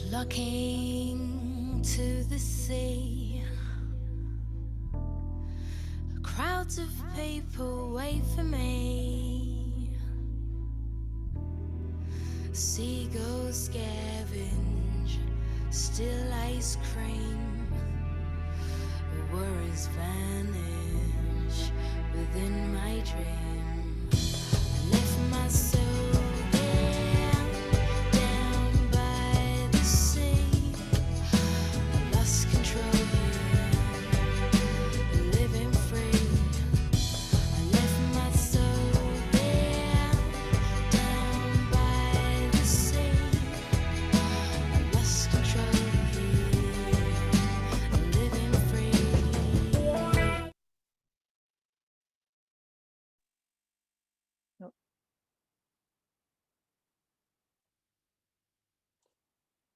Flocking to the sea, crowds of people wait for me. Seagulls scavenge still ice cream. Worries vanish within my dream. I left my soul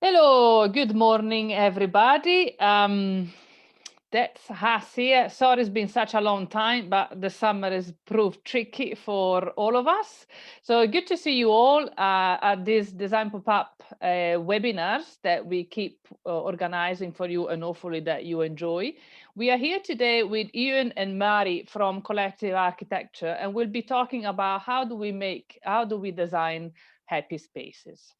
Hello, good morning, everybody. That's Has here. Sorry, it's been such a long time, but the summer has proved tricky for all of us. So good to see you all at these Design Pop-Up webinars that we keep organizing for you, and hopefully that you enjoy. We are here today with Ewan and Mairi from Collective Architecture, and we'll be talking about how do we design happy spaces.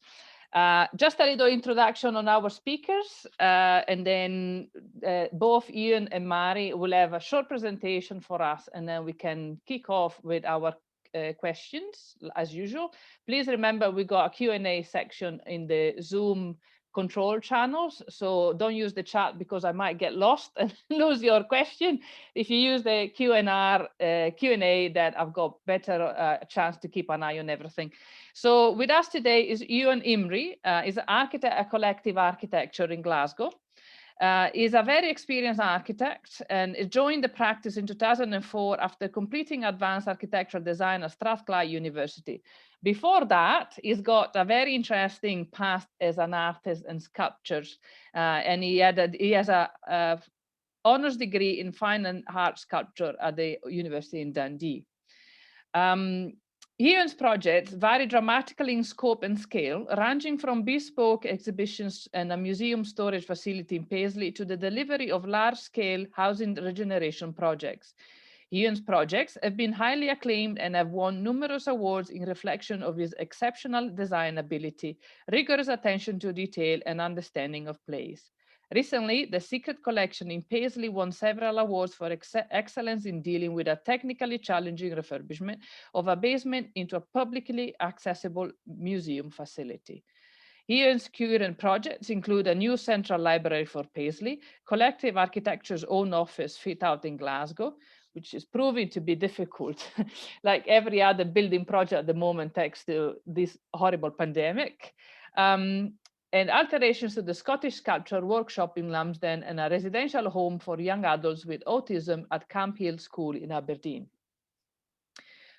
Just a little introduction on our speakers, and then both Ewan and Mairi will have a short presentation for us, and then we can kick off with our questions as usual. Please remember we got a Q&A section in the Zoom control channels, so don't use the chat because I might get lost and lose your question. If you use the Q&A, that I've got better chance to keep an eye on everything. So with us today is Ewan Imrie, is an architect at Collective Architecture in Glasgow. He's a very experienced architect and joined the practice in 2004 after completing advanced architectural design at Strathclyde University. Before that, he's got a very interesting past as an artist and sculptures, and he has a honors degree in fine and art sculpture at the University in Dundee. Ewan's projects vary dramatically in scope and scale, ranging from bespoke exhibitions and a museum storage facility in Paisley to the delivery of large-scale housing regeneration projects. Ewan's projects have been highly acclaimed and have won numerous awards in reflection of his exceptional design ability, rigorous attention to detail, and understanding of place. Recently, the Secret Collection in Paisley won several awards for excellence in dealing with a technically challenging refurbishment of a basement into a publicly accessible museum facility. Ewan's current projects include a new central library for Paisley, Collective Architecture's own office fit out in Glasgow, which is proving to be difficult. Like every other building project at the moment, thanks to this horrible pandemic. And alterations to the Scottish Sculpture Workshop in Lumsden, and a residential home for young adults with autism at Camp Hill School in Aberdeen.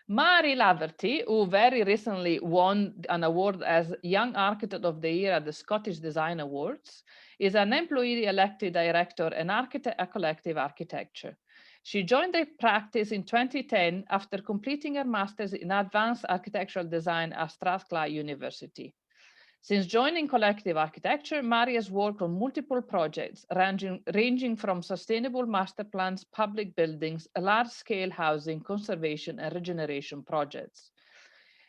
Mairi Laverty, who very recently won an award as Young Architect of the Year at the Scottish Design Awards, is an employee elected director and architect at Collective Architecture. She joined the practice in 2010 after completing her master's in advanced architectural design at Strathclyde University. Since joining Collective Architecture, Mairi has worked on multiple projects ranging from sustainable master plans, public buildings, large-scale housing, conservation, and regeneration projects.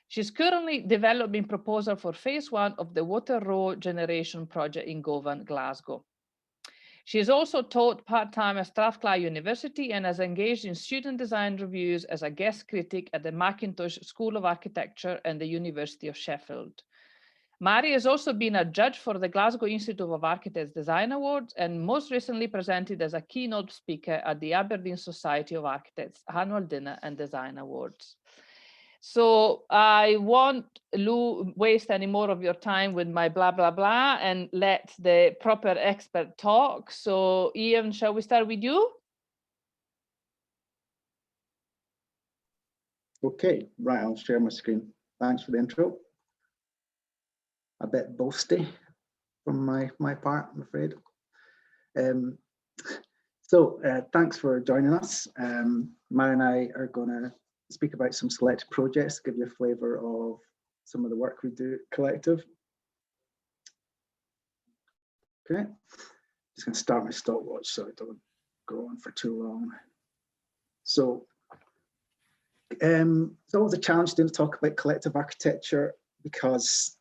She's currently developing proposal for phase 1 of the Water Row Generation project in Govan, Glasgow. She has also taught part-time at Strathclyde University and has engaged in student design reviews as a guest critic at the Mackintosh School of Architecture and the University of Sheffield. Mairi has also been a judge for the Glasgow Institute of Architects Design Awards and most recently presented as a keynote speaker at the Aberdeen Society of Architects Annual Dinner and Design Awards. So I won't waste any more of your time with my blah, blah, blah, and let the proper expert talk. So Ewan, shall we start with you? Okay, right, I'll share my screen. Thanks for the intro. A bit boasty from my part, I'm afraid. Thanks for joining us. Mairi and I are going to speak about some selected projects, give you a flavour of some of the work we do at Collective. Okay, just going to start my stopwatch so I don't go on for too long. So it's always a challenge to talk about collective architecture because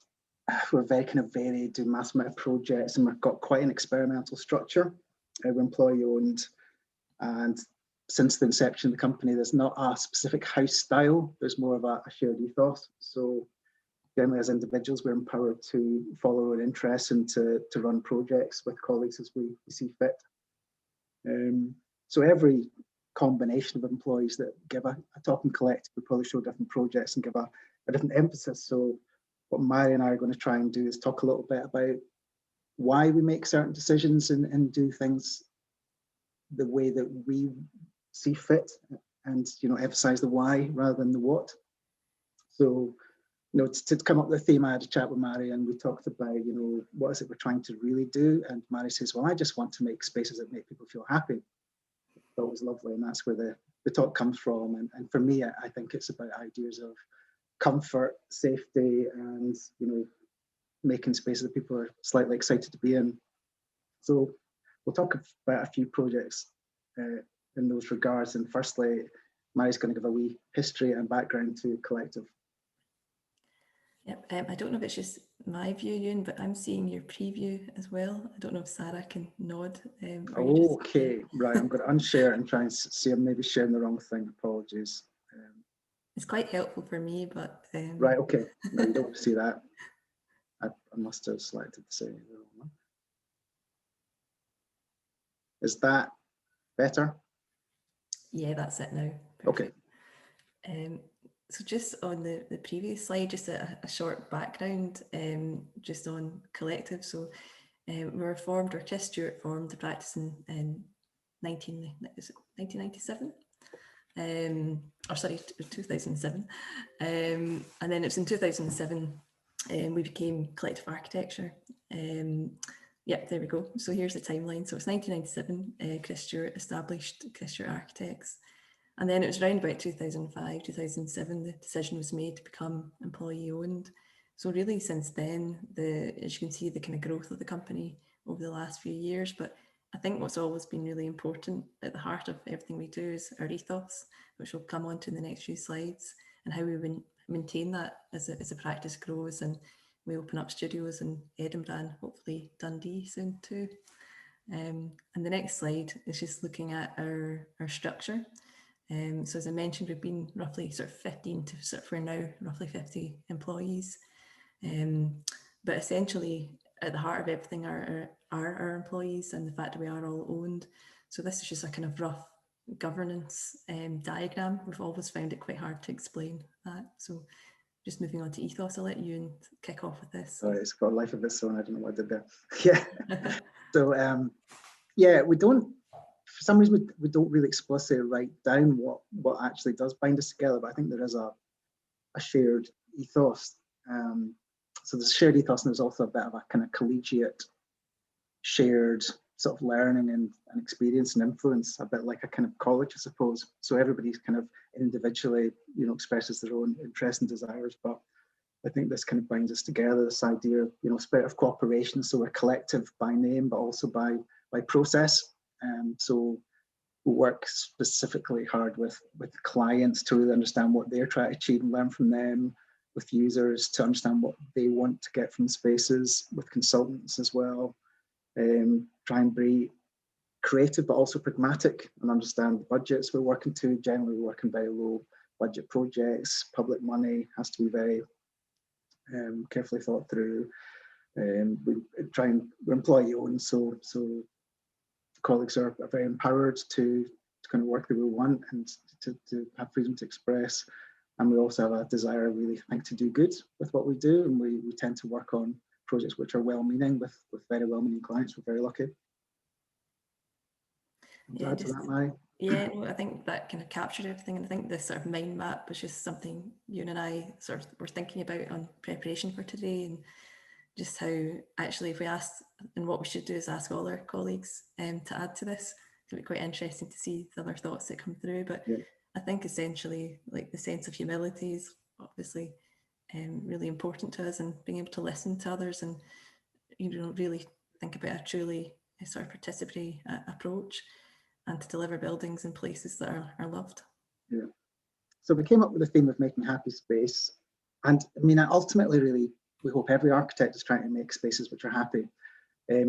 we're very kind of varied, do mass amount of projects, and we've got quite an experimental structure. We're employee owned, and since the inception of the company, there's not a specific house style, there's more of a shared ethos. So generally as individuals, we're empowered to follow our interests and to run projects with colleagues as we see fit. So every combination of employees that give a talking collective will probably show different projects and give a different emphasis. So what Mairi and I are going to try and do is talk a little bit about why we make certain decisions and do things the way that we see fit, and emphasize the why rather than the what. So to come up with the theme, I had a chat with Mairi and we talked about what is it we're trying to really do, and Mairi says, well, I just want to make spaces that make people feel happy. That was lovely, and that's where the talk comes from. And for me, I think it's about ideas of comfort, safety, and making spaces that people are slightly excited to be in. So we'll talk about a few projects in those regards. And firstly, Mairi's going to give a wee history and background to Collective. Yep, I don't know if it's just my view, Ewan, but I'm seeing your preview as well. I don't know if Sarah can nod. Okay, right, I'm going to unshare and try and see I'm maybe sharing the wrong thing. Apologies. It's quite helpful for me, but... Right, okay, no, you don't see that. I must have selected the same one. Is that better? Yeah, that's it now. Perfect. Okay. So just on the previous slide, just a short background just on Collective. So we were formed, or Chris Stewart formed the practice in 1997? Or sorry, 2007. And then it's in 2007 we became Collective Architecture. Yeah, there we go. So here's the timeline. So it's 1997, Chris Stewart established Chris Stewart Architects. And then it was around about 2005, 2007, the decision was made to become employee owned. So really since then, as you can see, the kind of growth of the company over the last few years. But I think what's always been really important at the heart of everything we do is our ethos, which we'll come on to in the next few slides, and how we maintain that as the practice grows and we open up studios in Edinburgh and hopefully Dundee soon too. And the next slide is just looking at our structure. So as I mentioned, we've been roughly sort of 15 to we're now roughly 50 employees. But essentially, at the heart of everything are our employees and the fact that we are all owned. So this is just a kind of rough governance diagram. We've always found it quite hard to explain that. So just moving on to ethos, I'll let you kick off with this. Sorry, it's got a life of its own. I don't know what I did there. Yeah. So yeah, we don't, for some reason, we don't really explicitly write down what actually does bind us together, but I think there is a shared ethos. So there's a shared ethos, and there's also a bit of a kind of collegiate shared sort of learning and experience and influence, a bit like a kind of college, I suppose. So everybody's kind of individually, expresses their own interests and desires, but I think this kind of binds us together, this idea of, spirit of cooperation. So we're collective by name, but also by process. So we work specifically hard with clients to really understand what they're trying to achieve and learn from them, with users to understand what they want to get from spaces, with consultants as well. Try and be creative, but also pragmatic, and understand the budgets we're working to. Generally, we're working very low budget projects. Public money has to be very carefully thought through. We're employee owned, so colleagues are very empowered to kind of work that we want and to have freedom to express. And we also have a desire, really, I think, to do good with what we do. And we tend to work on projects which are well-meaning with very well-meaning clients. We're very lucky. Yeah, add to that, Mairi? Yeah, no, I think that kind of captured everything. And I think this sort of mind map was just something Ewan and I sort of were thinking about on preparation for today, and just how actually if we asked, and what we should do is ask all our colleagues to add to this. It'll be quite interesting to see the other thoughts that come through. But yeah. I think essentially, like, the sense of humility is obviously really important to us, and being able to listen to others and really think about a truly sort of participatory approach, and to deliver buildings in places that are loved. Yeah. So we came up with the theme of making happy space, and I mean, ultimately, really, we hope every architect is trying to make spaces which are happy.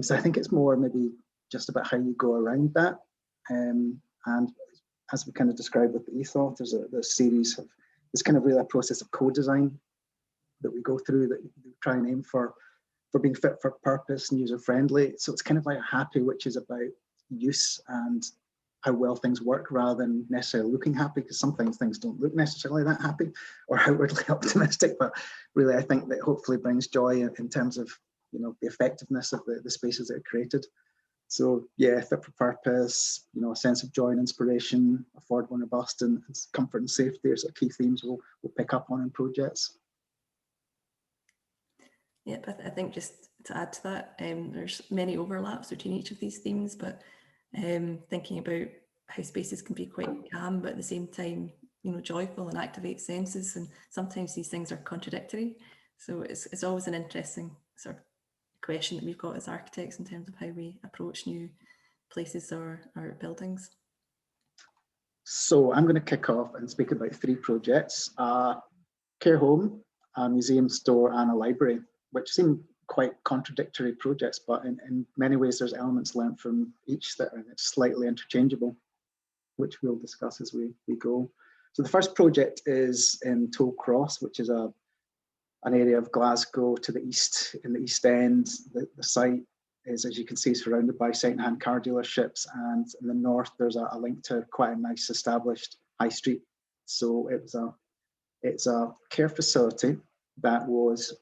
So I think it's more maybe just about how you go around that. And as we kind of described with the ethos, there's a series of, it's kind of really a process of co-design that we go through, that we try and aim for being fit for purpose and user friendly. So it's kind of like a happy, which is about use and how well things work, rather than necessarily looking happy, because sometimes things don't look necessarily that happy or outwardly optimistic. But really, I think that hopefully brings joy in terms of the effectiveness of the spaces that are created. So yeah, fit for purpose, a sense of joy and inspiration, affordable and robust, and comfort and safety are sort of key themes we'll pick up on in projects. Yeah, but I think just to add to that, there's many overlaps between each of these themes, but thinking about how spaces can be quite calm, but at the same time, joyful and activate senses, and sometimes these things are contradictory. So it's always an interesting sort of question that we've got as architects in terms of how we approach new places or buildings. So I'm going to kick off and speak about 3 projects: care home, a museum store, and a library, which seem quite contradictory projects, but in many ways there's elements learned from each that are slightly interchangeable, which we'll discuss as we go. So the first project is in Toll Cross, which is an area of Glasgow to the east, in the East End. The site is, as you can see, surrounded by second-hand car dealerships, and in the north there's a link to quite a nice established high street. So it's a care facility that was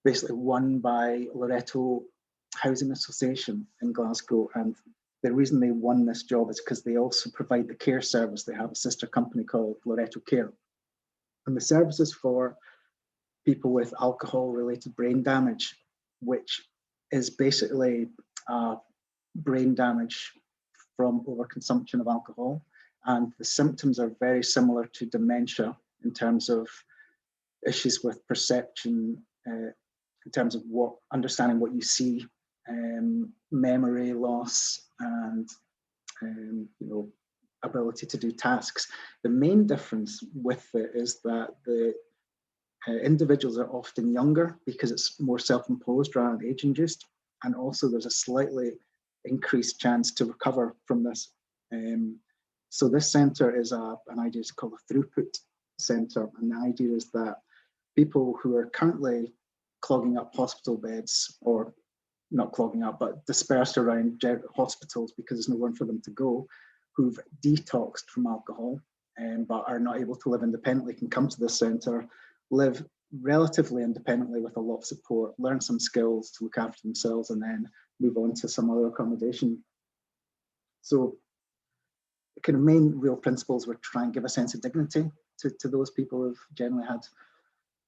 basically won by Loreto Housing Association in Glasgow, and the reason they won this job is because they also provide the care service. They have a sister company called Loreto Care, and the service is for people with alcohol-related brain damage, which is basically brain damage from overconsumption of alcohol, and the symptoms are very similar to dementia in terms of issues with perception, in terms of understanding what you see, memory loss, and ability to do tasks. The main difference with it is that the individuals are often younger because it's more self-imposed rather than age-induced, and also there's a slightly increased chance to recover from this. So this centre is an idea called a throughput centre, and the idea is that people who are currently clogging up hospital beds, or not clogging up, but dispersed around hospitals because there's nowhere for them to go, who've detoxed from alcohol but are not able to live independently, can come to the centre, live relatively independently with a lot of support, learn some skills to look after themselves, and then move on to some other accommodation. So the kind of main real principles were to try and give a sense of dignity to those people who've generally had,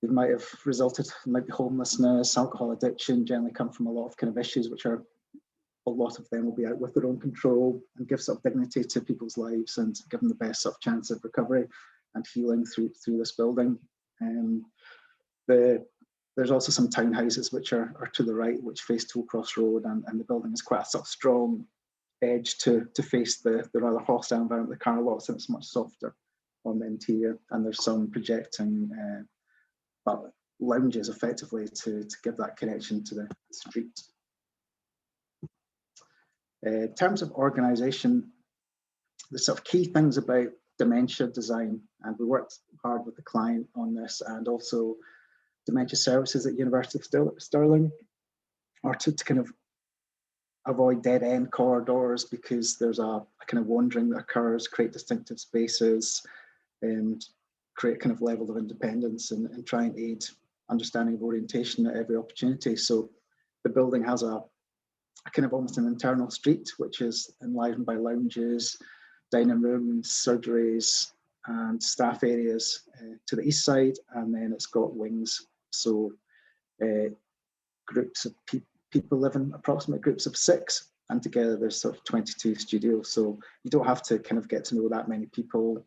it might have resulted, might be homelessness, alcohol addiction, generally come from a lot of kind of issues which are, a lot of them will be out with their own control, and give sort of dignity to people's lives and give them the best sort of chance of recovery and healing through this building. There's also some townhouses which are to the right, which face Tollcross Road, and the building is quite a sort of strong edge to face the rather hostile environment, the car lots, and it's much softer on the interior. And there's some projecting lounges effectively to give that connection to the street. In terms of organisation, the sort of key things about dementia design, and we worked hard with the client on this, and also dementia services at University of Stirling, are to kind of avoid dead end corridors, because there's a kind of wandering that occurs, create distinctive spaces, and create kind of level of independence, and try and aid understanding of orientation at every opportunity. So the building has a kind of almost an internal street, which is enlivened by lounges, dining rooms, surgeries, and staff areas to the east side, and then it's got wings. So groups of people live in approximate groups of 6, and together there's sort of 22 studios. So you don't have to kind of get to know that many people.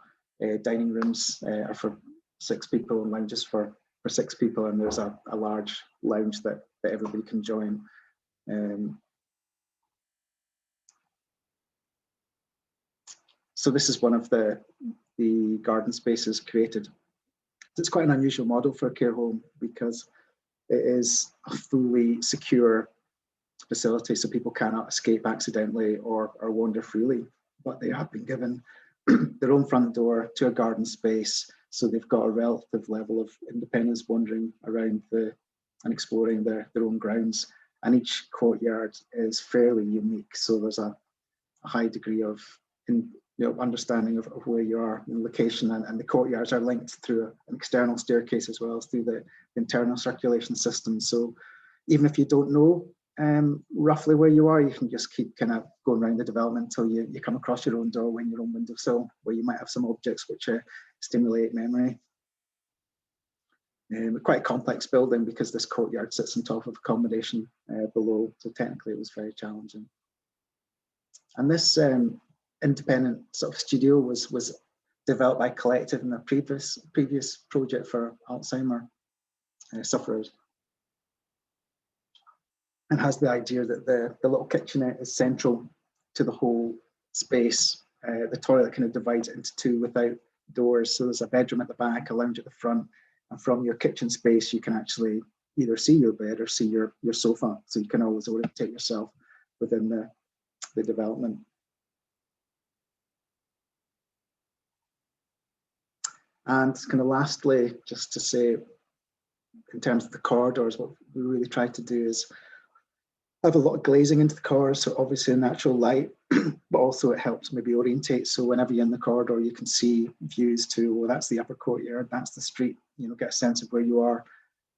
Dining rooms are for 6 people, and lounges for 6 people, and there's a large lounge that everybody can join. So this is one of the garden spaces created. It's quite an unusual model for a care home, because it is a fully secure facility, so people cannot escape accidentally or wander freely, but they have been given their own front door to a garden space, so they've got a relative level of independence wandering around and exploring their own grounds. And each courtyard is fairly unique, so there's a high degree of understanding of where you are in location, and the courtyards are linked through an external staircase as well as through the internal circulation system. So even if you don't know roughly where you are, you can just keep kind of going around the development until you come across your own doorway and your own windowsill, where you might have some objects which stimulate memory. Quite a complex building, because this courtyard sits on top of accommodation below, so technically it was very challenging. And this independent sort of studio was developed by Collective in a previous project for Alzheimer sufferers, and has the idea that the little kitchenette is central to the whole space. The toilet kind of divides it into 2 without doors, so there's a bedroom at the back, a lounge at the front, and from your kitchen space you can actually either see your bed or see your sofa, so you can always orientate yourself within the development. And kind of lastly, just to say, in terms of the corridors, what we really tried to do is have a lot of glazing into the corridors, so obviously a natural light, but also it helps maybe orientate. So whenever you're in the corridor, you can see views to, well, that's the upper courtyard, that's the street, get a sense of where you are.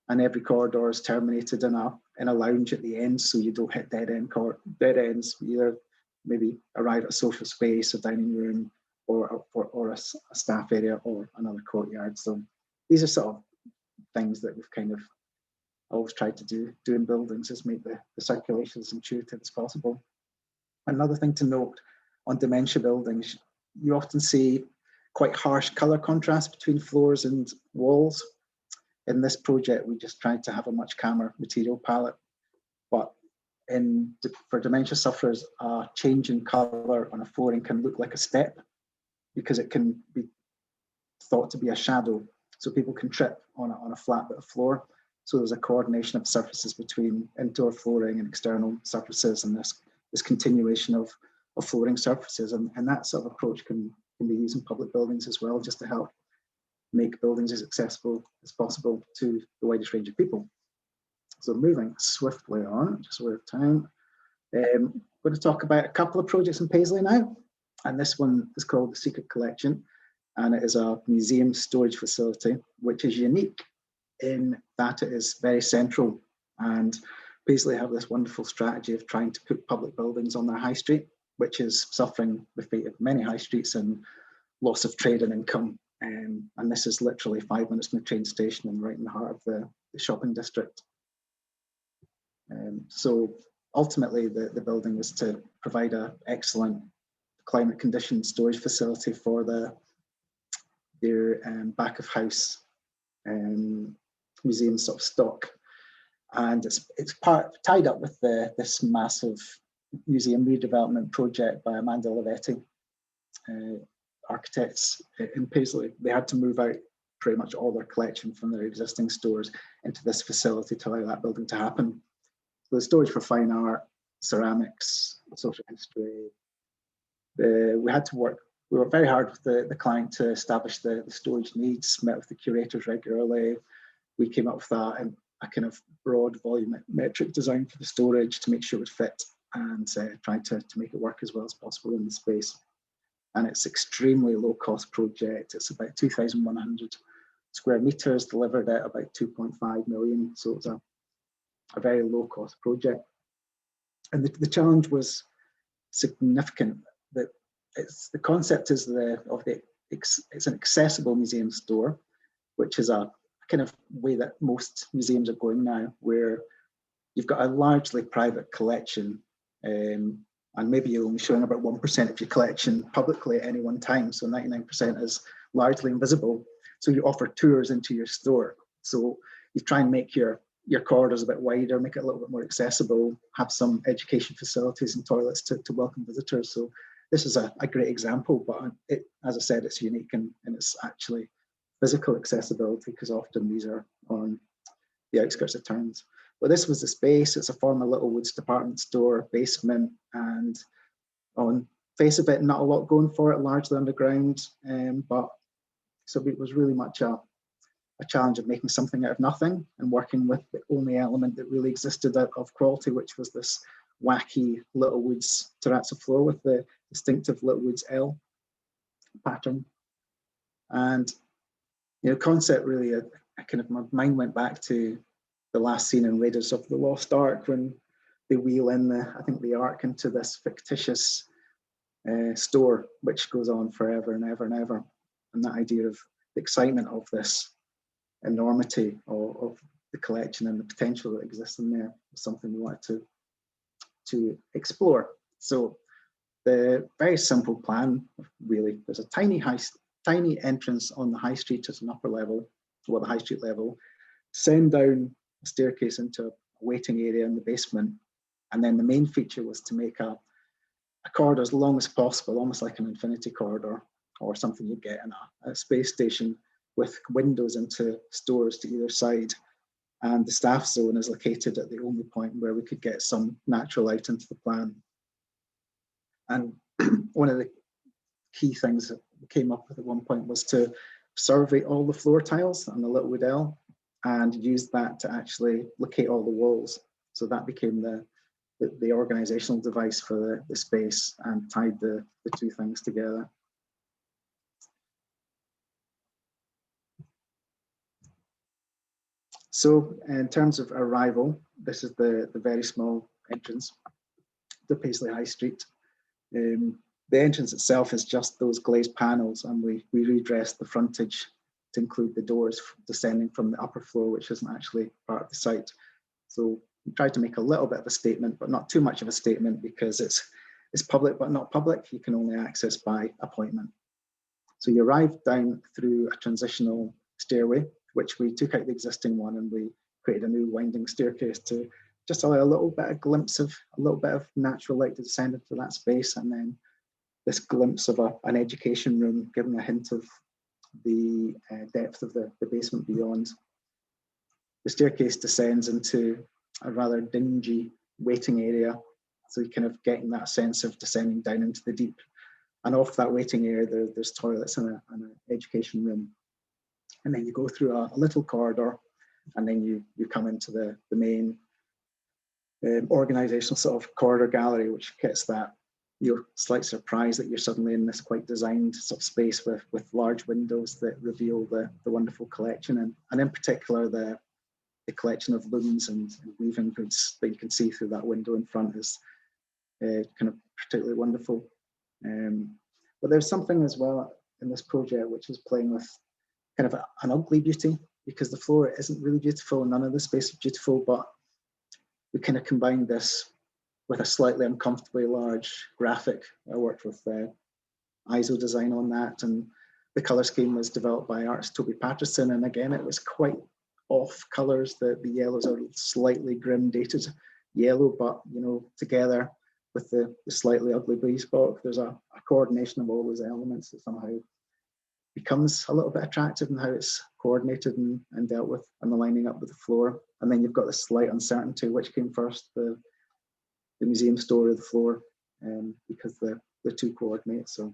And every corridor is terminated in a lounge at the end, so you don't hit dead ends. You either maybe arrive at a social space, a dining room, or a staff area, or another courtyard. So these are sort of things that we've kind of always tried to do in buildings, is make the circulation as intuitive as possible. Another thing to note on dementia buildings, you often see quite harsh colour contrast between floors and walls. In this project, we just tried to have a much calmer material palette, but for dementia sufferers, a change in colour on a flooring can look like a step, because it can be thought to be a shadow, so people can trip on a flat bit of floor. So there's a coordination of surfaces between indoor flooring and external surfaces, and this continuation of flooring surfaces, and that sort of approach can be used in public buildings as well, just to help make buildings as accessible as possible to the widest range of people. So moving swiftly on, just with time. I'm going to talk about a couple of projects in Paisley now. And this one is called the Secret Collection. And it is a museum storage facility, which is unique in that it is very central. And Paisley have this wonderful strategy of trying to put public buildings on their high street, which is suffering the fate of many high streets and loss of trade and income. And this is literally 5 minutes from the train station and right in the heart of the shopping district. So ultimately, the building was to provide an excellent climate conditioned storage facility for their back of house museum sort of stock. And it's tied up with this massive museum redevelopment project by Amanda Laverty, architects in Paisley. They had to move out pretty much all their collection from their existing stores into this facility to allow that building to happen. So the storage for fine art, ceramics, social history. We worked very hard with the client to establish the storage needs, met with the curators regularly. We came up with a kind of broad volumetric design for the storage to make sure it would fit, and tried to make it work as well as possible in the space. And it's extremely low cost project. It's about 2,100 square meters, delivered at about 2.5 million. So it's a very low cost project. And the challenge was significant. That the concept is it's an accessible museum store, which is a kind of way that most museums are going now, where you've got a largely private collection, and maybe you're only showing about 1% of your collection publicly at any one time. So 99% is largely invisible. So you offer tours into your store. So you try and make your corridors a bit wider, make it a little bit more accessible, have some education facilities and toilets to welcome visitors. So this is a great example, but as I said, it's unique and it's actually physical accessibility, because often these are on the outskirts of towns. But this was the space. It's a former Littlewoods department store, basement, and on face of it, not a lot going for it, largely underground. But so it was really much a challenge of making something out of nothing and working with the only element that really existed out of quality, which was this wacky Littlewoods terrazzo floor with the distinctive Littlewoods L pattern. And concept really, my mind went back to the last scene in Raiders of the Lost Ark, when they wheel in the Ark into this fictitious store, which goes on forever and ever and ever. And that idea of the excitement of this enormity of the collection and the potential that exists in there was something we wanted to explore. So the very simple plan, really, there's a tiny entrance on the high street at an upper level, or the high street level, send down a staircase into a waiting area in the basement. And then the main feature was to make a corridor as long as possible, almost like an infinity corridor or something you get in a space station, with windows into stores to either side. And the staff zone is located at the only point where we could get some natural light into the plan. And one of the key things that we came up with at one point was to survey all the floor tiles on the Littlewood L and use that to actually locate all the walls. So that became the organizational device for the space and tied the two things together. So in terms of arrival, this is the very small entrance to Paisley High Street. The entrance itself is just those glazed panels, and we redressed the frontage to include the doors descending from the upper floor, which isn't actually part of the site. So we tried to make a little bit of a statement, but not too much of a statement, because it's public but not public. You can only access by appointment. So you arrive down through a transitional stairway, which we took out the existing one and we created a new winding staircase to just allow a little bit of natural light to descend into that space, and then this glimpse of an education room, giving a hint of the depth of the basement beyond. The staircase descends into a rather dingy waiting area, so you're kind of getting that sense of descending down into the deep. And off that waiting area, there's toilets and an education room. And then you go through a little corridor, and then you come into the main organizational sort of corridor gallery, which gets that slight surprise that you're suddenly in this quite designed sort of space with large windows that reveal the wonderful collection, and in particular the collection of looms and weaving goods that you can see through that window in front is kind of particularly wonderful. But there's something as well in this project which is playing with kind of an ugly beauty, because the floor isn't really beautiful and none of the space is beautiful, but we kind of combined this with a slightly uncomfortably large graphic. I worked with ISO design on that, and the colour scheme was developed by artist Toby Patterson, and again it was quite off colours. The yellows are slightly grim dated yellow, but you know, together with the slightly ugly breeze block, there's a coordination of all those elements that somehow becomes a little bit attractive in how it's coordinated and dealt with, and the lining up with the floor. And then you've got this slight uncertainty, which came first, the museum store or the floor, because the two coordinate. So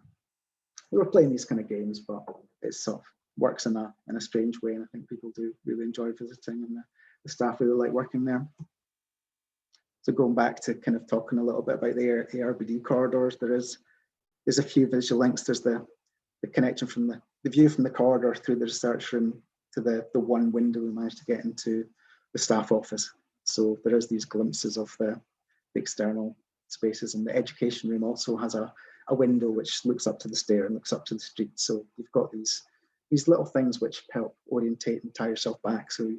we were playing these kind of games, but it sort of works in a strange way, and I think people do really enjoy visiting, and the staff really like working there. So going back to kind of talking a little bit about the ARBD corridors, there's a few visual links. There's the connection from the view from the corridor through the research room to the one window we managed to get into the staff office. So there is these glimpses of the external spaces, and the education room also has a window which looks up to the stair and looks up to the street. So you've got these little things which help orientate and tie yourself back, so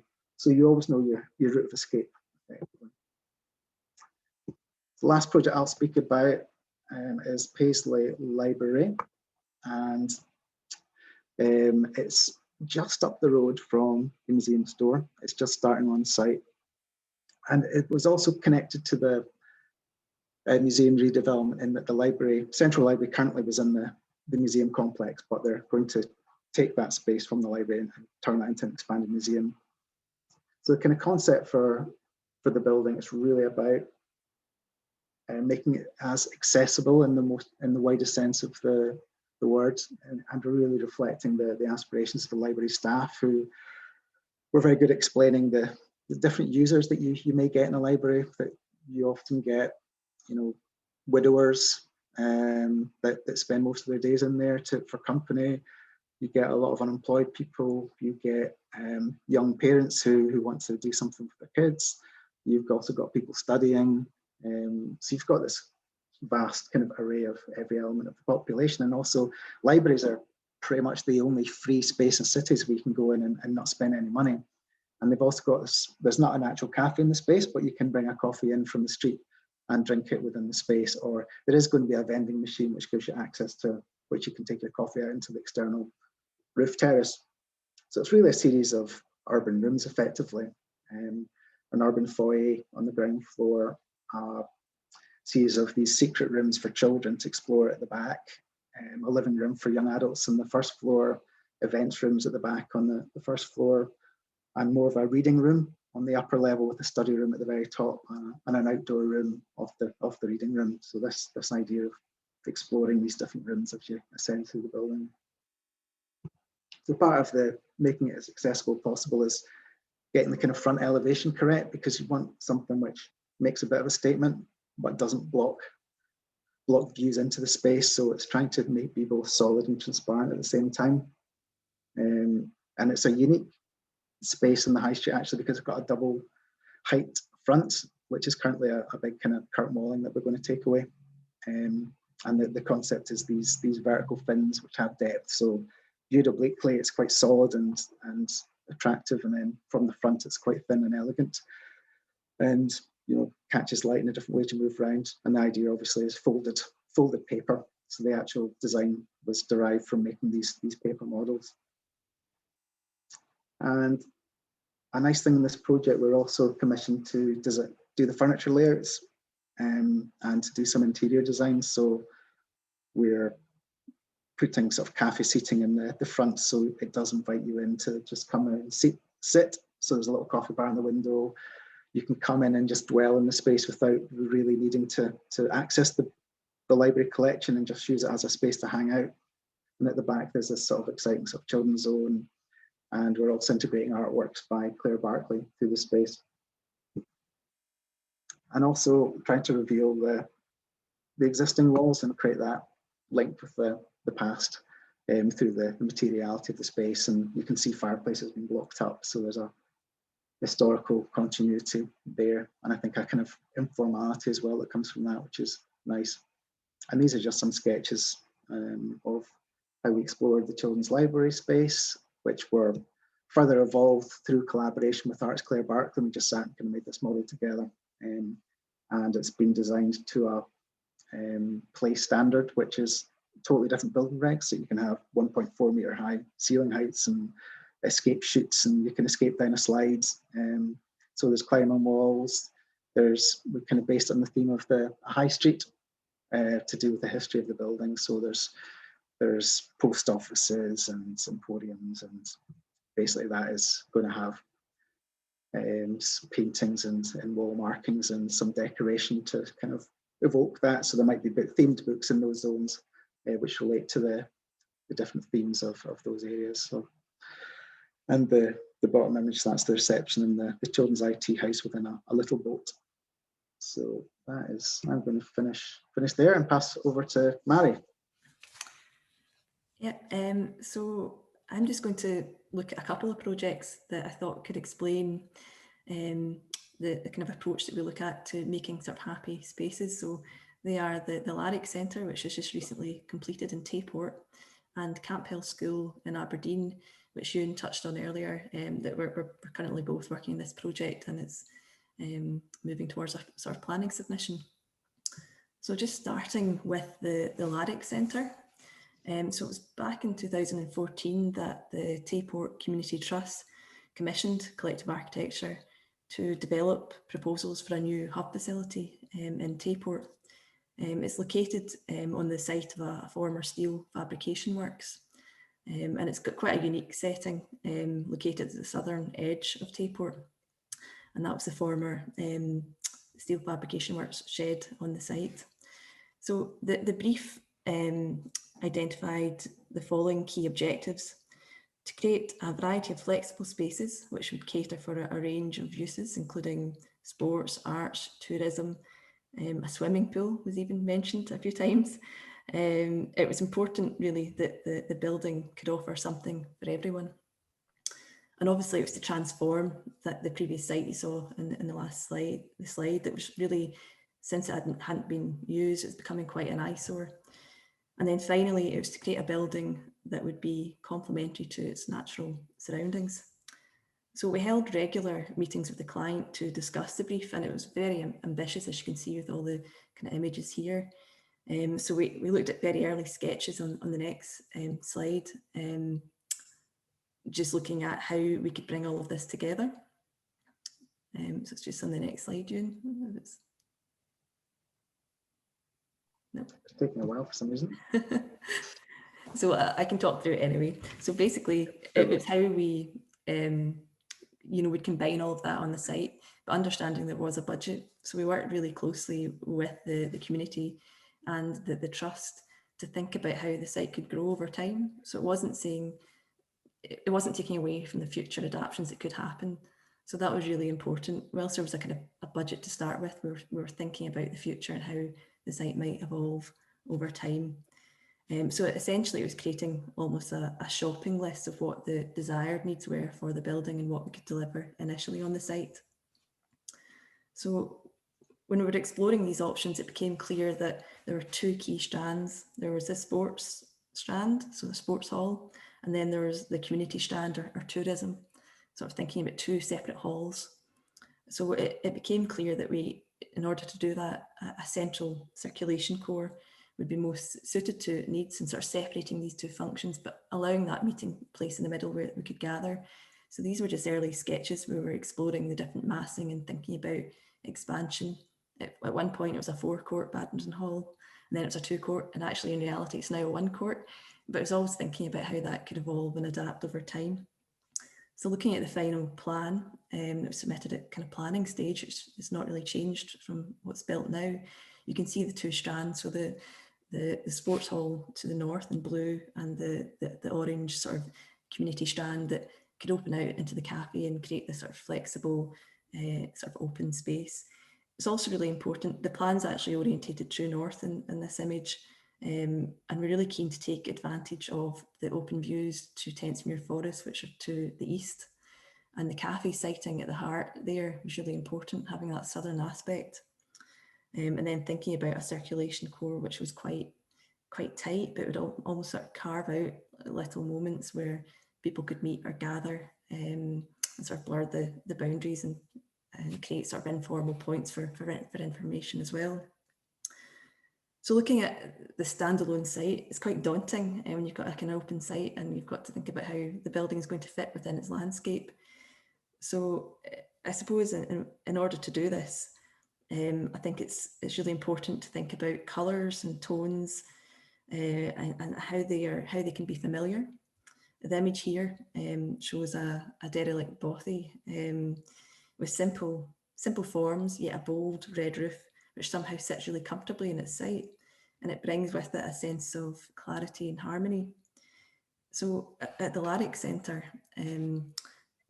you always know your route of escape. The last project I'll speak about is Paisley Library, and it's just up the road from the museum store. It's just starting on site, and it was also connected to the museum redevelopment in that the central library currently was in the museum complex, but they're going to take that space from the library and turn that into an expanded museum. So the kind of concept for the building is really about making it as accessible in the widest sense of the word, and really reflecting the aspirations of the library staff, who were very good at explaining the different users that you may get in a library. That you often get, you know, widowers that spend most of their days in there for company. You get a lot of unemployed people. You get young parents who want to do something for their kids. You've also got people studying. So you've got this vast kind of array of every element of the population. And also libraries are pretty much the only free space in cities where you can go in and not spend any money. And they've also got this, there's not an actual cafe in the space, but you can bring a coffee in from the street and drink it within the space. Or there is going to be a vending machine which gives you access to which you can take your coffee out into the external roof terrace. So it's really a series of urban rooms effectively. An urban foyer on the ground floor, a series of these secret rooms for children to explore at the back, a living room for young adults on the first floor, events rooms at the back on the first floor, and more of a reading room on the upper level with a study room at the very top, and an outdoor room off the reading room. So this idea of exploring these different rooms as you ascend through the building. So part of the making it as accessible as possible is getting the kind of front elevation correct, because you want something which makes a bit of a statement but doesn't block views into the space. So it's trying to be both solid and transparent at the same time. And it's a unique space in the high street actually, because it's got a double height front, which is currently a big kind of curtain walling that we're going to take away. And the concept is these vertical fins which have depth. So viewed obliquely, it's quite solid and attractive, and then from the front it's quite thin and elegant, and you know, catches light in a different way to move around. And the idea obviously is folded paper. So the actual design was derived from making these paper models. And a nice thing in this project, we're also commissioned to do the furniture layouts and to do some interior design. So we're putting sort of cafe seating in the front, so it does invite you in to just come and sit. So there's a little coffee bar in the window. You can come in and just dwell in the space without really needing to access the library collection, and just use it as a space to hang out. And at the back, there's this sort of exciting sort of children's zone. And we're also integrating artworks by Claire Barclay through the space. And also trying to reveal the existing walls and create that link with the past through the materiality of the space. And you can see fireplaces being blocked up, so there's a historical continuity there, and I think a kind of informality as well that comes from that, which is nice. And these are just some sketches of how we explored the children's library space, which were further evolved through collaboration with Arts Claire Barclay. We just sat and kind of made this model together, and it's been designed to a place standard, which is totally different building regs. So you can have 1.4 meter high ceiling heights and escape chutes, and you can escape down a slides. So there's climb on walls. We kind of based on the theme of the high street to do with the history of the building. So there's post offices and emporiums, and basically that is going to have paintings and wall markings and some decoration to kind of evoke that. So there might be themed books in those zones which relate to the different themes of those areas. So, and the bottom image, that's the reception in the children's IT house within a little boat. So that is, I'm going to finish there and pass over to Mairi. Yeah, so I'm just going to look at a couple of projects that I thought could explain the kind of approach that we look at to making sort of happy spaces. So they are the Laverty Centre, which has just recently completed in Tayport, and Camp Hill School in Aberdeen, which Ewan touched on earlier, that we're currently both working in this project, and it's moving towards a sort of planning submission. So just starting with the Laverty Centre. So it was back in 2014 that the Tayport Community Trust commissioned Collective Architecture to develop proposals for a new hub facility in Tayport. It's located on the site of a former steel fabrication works, and it's got quite a unique setting, located at the southern edge of Tayport, and that was the former steel fabrication works shed on the site. So the brief identified the following key objectives: to create a variety of flexible spaces which would cater for a range of uses, including sports, arts, tourism. A swimming pool was even mentioned a few times. It was important really that the building could offer something for everyone. And obviously it was to transform the previous site you saw in the last slide, that was really, since it hadn't been used, it was becoming quite an eyesore. And then finally, it was to create a building that would be complementary to its natural surroundings. So we held regular meetings with the client to discuss the brief, and it was very ambitious, as you can see with all the kind of images here. So we looked at very early sketches on the next slide, just looking at how we could bring all of this together. So it's just on the next slide, Ewan. Nope. It's taking a while for some reason. So I can talk through it anyway. So basically, it's how we would combine all of that on the site, but understanding there was a budget. So we worked really closely with the community and the trust to think about how the site could grow over time. So it wasn't taking away from the future adaptations that could happen. So that was really important. Whilst there was a kind of a budget to start with, we were thinking about the future and how the site might evolve over time. So essentially it was creating almost a shopping list of what the desired needs were for the building and what we could deliver initially on the site. So when we were exploring these options, it became clear that there were two key strands. There was the sports strand, so the sports hall, and then there was the community strand or tourism, sort of thinking about two separate halls. So it became clear that in order to do that, a central circulation core would be most suited to needs, and sort of separating these two functions, but allowing that meeting place in the middle where we could gather. So these were just early sketches. We were exploring the different massing and thinking about expansion. At one point it was a 4-court badminton hall, and then it was a 2-court, and actually in reality it's now a 1-court, but I was always thinking about how that could evolve and adapt over time. So looking at the final plan that was submitted at kind of planning stage, it's not really changed from what's built now. You can see the two strands, so the sports hall to the north in blue, and the orange sort of community strand that could open out into the cafe and create this sort of flexible, sort of open space. It's also really important, the plan's actually orientated true north in this image, and we're really keen to take advantage of the open views to Tentsmuir Forest, which are to the east. And the cafe siting at the heart there was really important, having that southern aspect. And then thinking about a circulation core, which was quite tight, but would almost sort of carve out little moments where people could meet or gather, and sort of blur the boundaries and create sort of informal points for information as well. So looking at the standalone site, it's quite daunting when you've got like an open site and you've got to think about how the building is going to fit within its landscape. So I suppose in order to do this, I think it's really important to think about colours and tones and how they can be familiar. The image here shows a derelict bothy with simple forms, yet a bold red roof, which somehow sits really comfortably in its site, and it brings with it a sense of clarity and harmony. So at the Laverty Centre,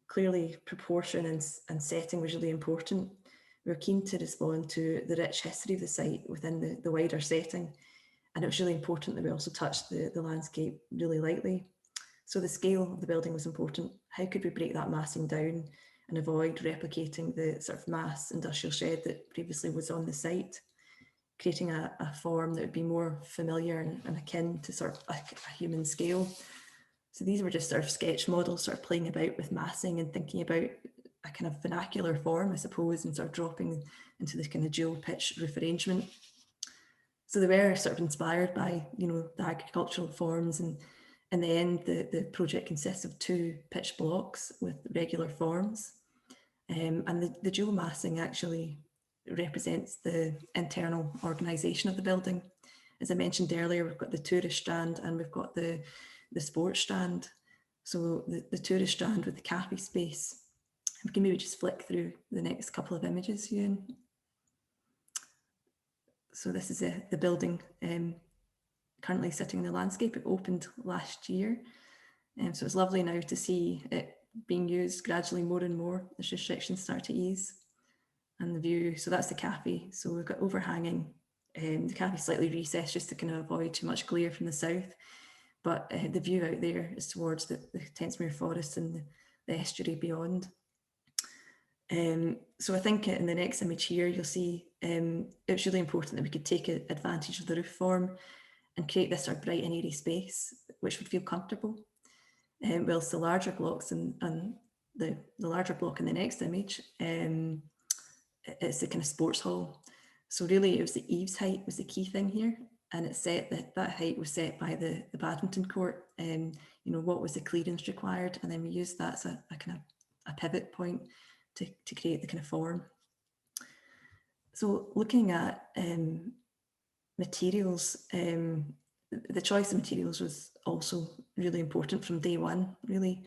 clearly proportion and setting was really important. We were keen to respond to the rich history of the site within the wider setting, and it was really important that we also touched the landscape really lightly. So the scale of the building was important. How could we break that massing down and avoid replicating the sort of mass industrial shed that previously was on the site, creating a form that would be more familiar and akin to sort of a human scale. So these were just sort of sketch models, sort of playing about with massing and thinking about a kind of vernacular form, I suppose, and sort of dropping into this kind of dual pitch roof arrangement. So they were sort of inspired by, you know, the agricultural forms, and in the end, the project consists of 2 pitch blocks with regular forms. And the dual massing actually represents the internal organisation of the building. As I mentioned earlier, we've got the tourist strand and we've got the sports strand. So the tourist strand with the cafe space. We can maybe just flick through the next couple of images, Ewan. So this is the building currently sitting in the landscape. It opened last year. So it's lovely now to see it being used gradually more and more as restrictions start to ease. And the view, so that's the cafe. So we've got overhanging, the cafe slightly recessed just to kind of avoid too much glare from the south. But the view out there is towards the Tentsmuir Forest and the estuary beyond. So I think in the next image here, you'll see it's really important that we could take advantage of the roof form and create this sort of bright and airy space, which would feel comfortable. Whilst the larger blocks and the larger block in the next image, it's the kind of sports hall. So really it was the eaves height was the key thing here. And it's set that height was set by the badminton court. You know, what was the clearance required? And then we used that as a kind of a pivot point to create the kind of form. So looking at materials, the choice of materials was also really important from day one, really.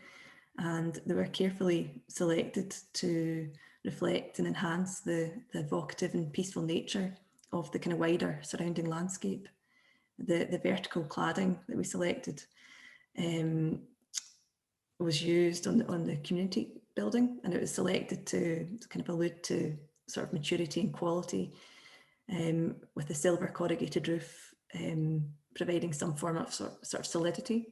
And they were carefully selected to reflect and enhance the evocative and peaceful nature of the kind of wider surrounding landscape. The vertical cladding that we selected was used on the community building, and it was selected to kind of allude to sort of maturity and quality, with the silver corrugated roof providing some form of sort of solidity.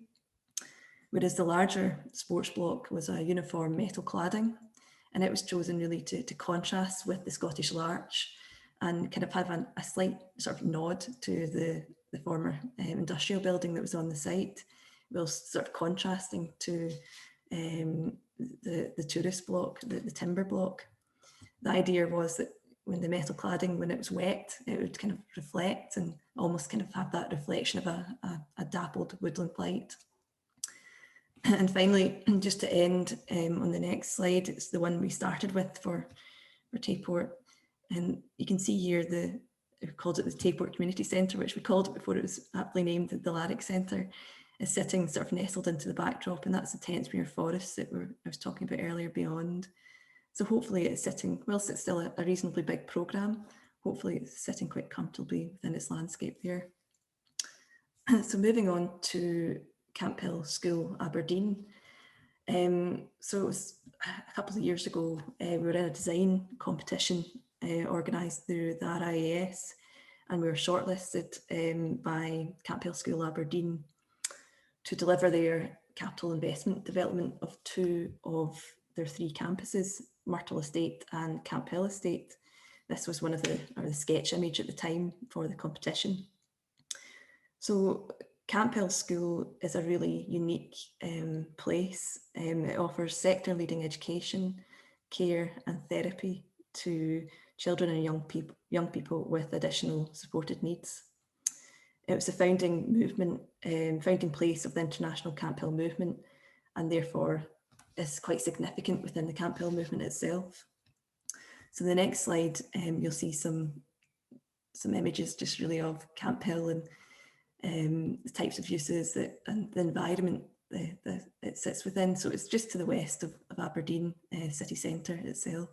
Whereas the larger sports block was a uniform metal cladding, and it was chosen really to contrast with the Scottish larch and kind of have a slight sort of nod to the former industrial building that was on the site, whilst sort of contrasting to the tourist block, the timber block. The idea was that when the metal cladding, when it was wet, it would kind of reflect and almost kind of have that reflection of a dappled woodland light. And finally, just to end on the next slide, it's the one we started with for Tayport. And you can see here we called it the Tayport Community Centre, which we called it before it was aptly named the Laverty Centre, is sitting sort of nestled into the backdrop, and that's the Tentsmuir Forest that I was talking about earlier beyond. So hopefully it's sitting, whilst it's still a reasonably big programme, hopefully it's sitting quite comfortably within its landscape there. So moving on to Camphill School, Aberdeen. So it was a couple of years ago, we were in a design competition organised through the RIAS, and we were shortlisted by Campbell School Aberdeen to deliver their capital investment development of 2 of their 3 campuses, Myrtle Estate and Campbell Estate. This was one of the sketch image at the time for the competition. So Campbell School is a really unique place. It offers sector-leading education, care and therapy to children and young people with additional supported needs. It was the founding place of the International Campbell movement, and therefore is quite significant within the Campbell movement itself. So the next slide, you'll see some images just really of Campbell and the types of uses and the environment that it sits within. So it's just to the west of Aberdeen city centre itself.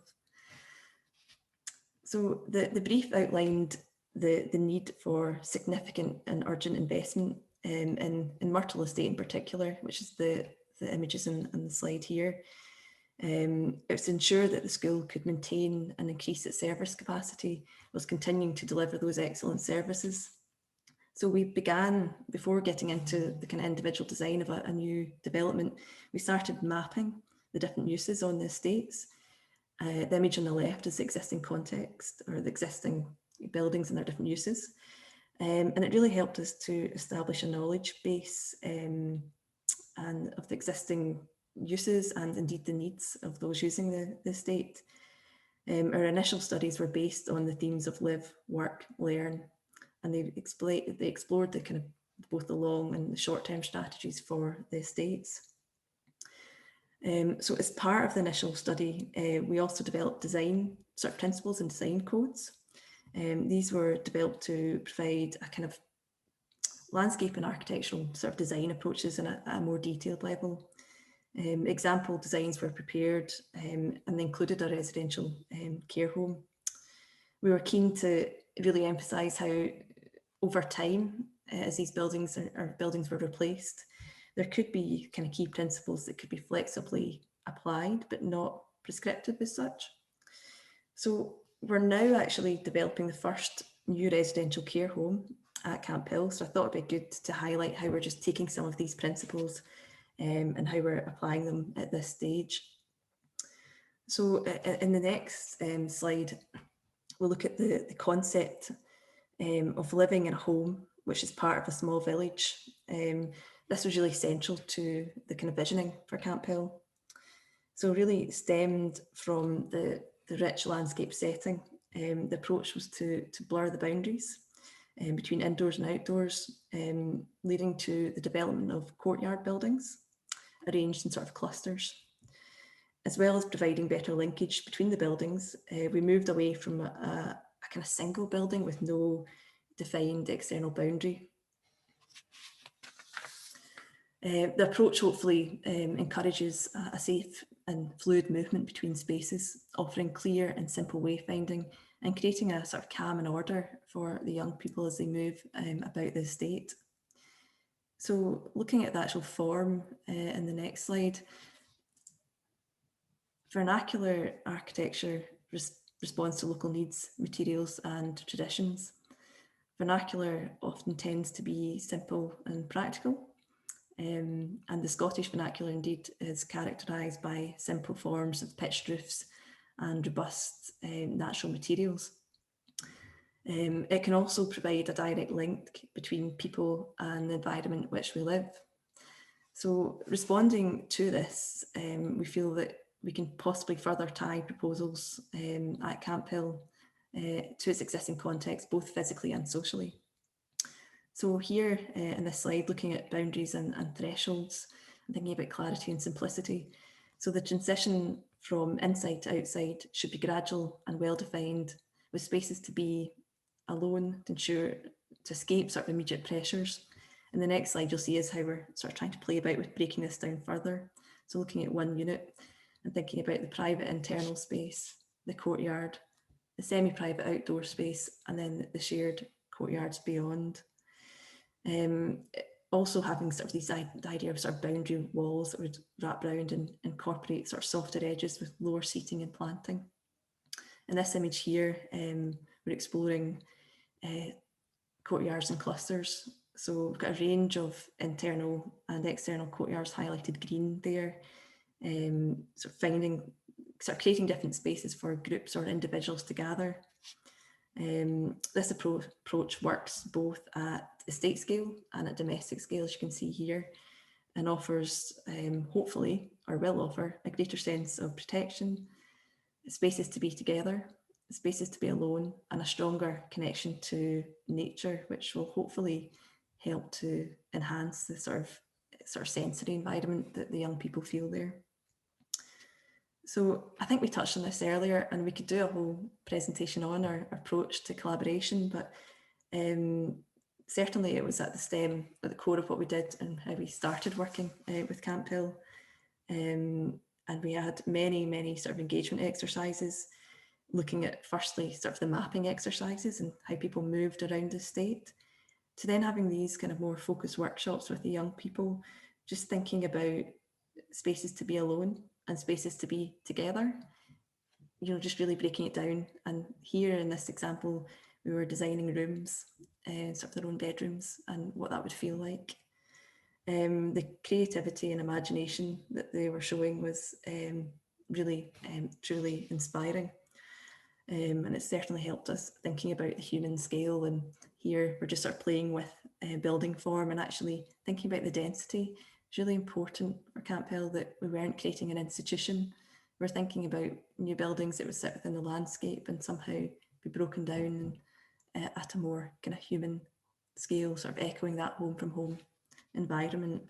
So the brief outlined the need for significant and urgent investment in Myrtle Estate in particular, which is the images in the slide here. It was to ensure that the school could maintain and increase its service capacity, was continuing to deliver those excellent services. So we began, before getting into the kind of individual design of a new development, we started mapping the different uses on the estates. The image on the left is the existing context, or the existing buildings and their different uses. And it really helped us to establish a knowledge base and of the existing uses and indeed the needs of those using the estate. Our initial studies were based on the themes of live, work, learn, and they explored the kind of both the long and the short-term strategies for the estates. So as part of the initial study, we also developed design sort of principles and design codes. These were developed to provide a kind of landscape and architectural sort of design approaches at a more detailed level. Example designs were prepared and they included a residential care home. We were keen to really emphasise how over time, as these buildings were replaced, there could be kind of key principles that could be flexibly applied, but not prescriptive as such. So we're now actually developing the first new residential care home at Campbell. So I thought it'd be good to highlight how we're just taking some of these principles and how we're applying them at this stage. So in the next slide, we'll look at the concept of living in a home, which is part of a small village. This was really central to the kind of visioning for Campbell. So really stemmed from the rich landscape setting. The approach was to blur the boundaries between indoors and outdoors, leading to the development of courtyard buildings arranged in sort of clusters. As well as providing better linkage between the buildings, we moved away from a kind of single building with no defined external boundary. The approach hopefully encourages a safe and fluid movement between spaces, offering clear and simple wayfinding and creating a sort of calm and order for the young people as they move about the estate. So looking at the actual form in the next slide, vernacular architecture responds to local needs, materials and traditions. Vernacular often tends to be simple and practical. And the Scottish vernacular indeed is characterised by simple forms of pitched roofs and robust natural materials. It can also provide a direct link between people and the environment in which we live. So responding to this, we feel that we can possibly further tie proposals at Campbell to its existing context, both physically and socially. So here in this slide, looking at boundaries and thresholds, and thinking about clarity and simplicity. So the transition from inside to outside should be gradual and well-defined, with spaces to be alone to escape sort of immediate pressures. In the next slide, you'll see is how we're sort of trying to play about with breaking this down further. So looking at one unit and thinking about the private internal space, the courtyard, the semi-private outdoor space, and then the shared courtyards beyond. also having sort of the idea of sort of boundary walls that would wrap around and incorporate sort of softer edges with lower seating and planting. In this image here, we're exploring courtyards and clusters. So we've got a range of internal and external courtyards highlighted green there, sort of creating different spaces for groups or individuals to gather. This approach works both at estate scale and at domestic scale, as you can see here, and offers, hopefully, or will offer, a greater sense of protection, spaces to be together, spaces to be alone, and a stronger connection to nature, which will hopefully help to enhance the sort of sensory environment that the young people feel there. So I think we touched on this earlier, and we could do a whole presentation on our approach to collaboration, but certainly it was at the core of what we did and how we started working with Camp Hill. And we had many sort of engagement exercises, looking at firstly sort of the mapping exercises and how people moved around the estate, to then having these kind of more focused workshops with the young people, just thinking about spaces to be alone and spaces to be together, you know, just really breaking it down. And here in this example, we were designing rooms, sort of their own bedrooms, and what that would feel like. The creativity and imagination that they were showing was really truly inspiring. And it certainly helped us thinking about the human scale. And here we're just sort of playing with building form and actually thinking about the density. It's really important for Camp Hill that we weren't creating an institution. We're thinking about new buildings that would sit within the landscape and somehow be broken down at a more kind of human scale, sort of echoing that home from home environment.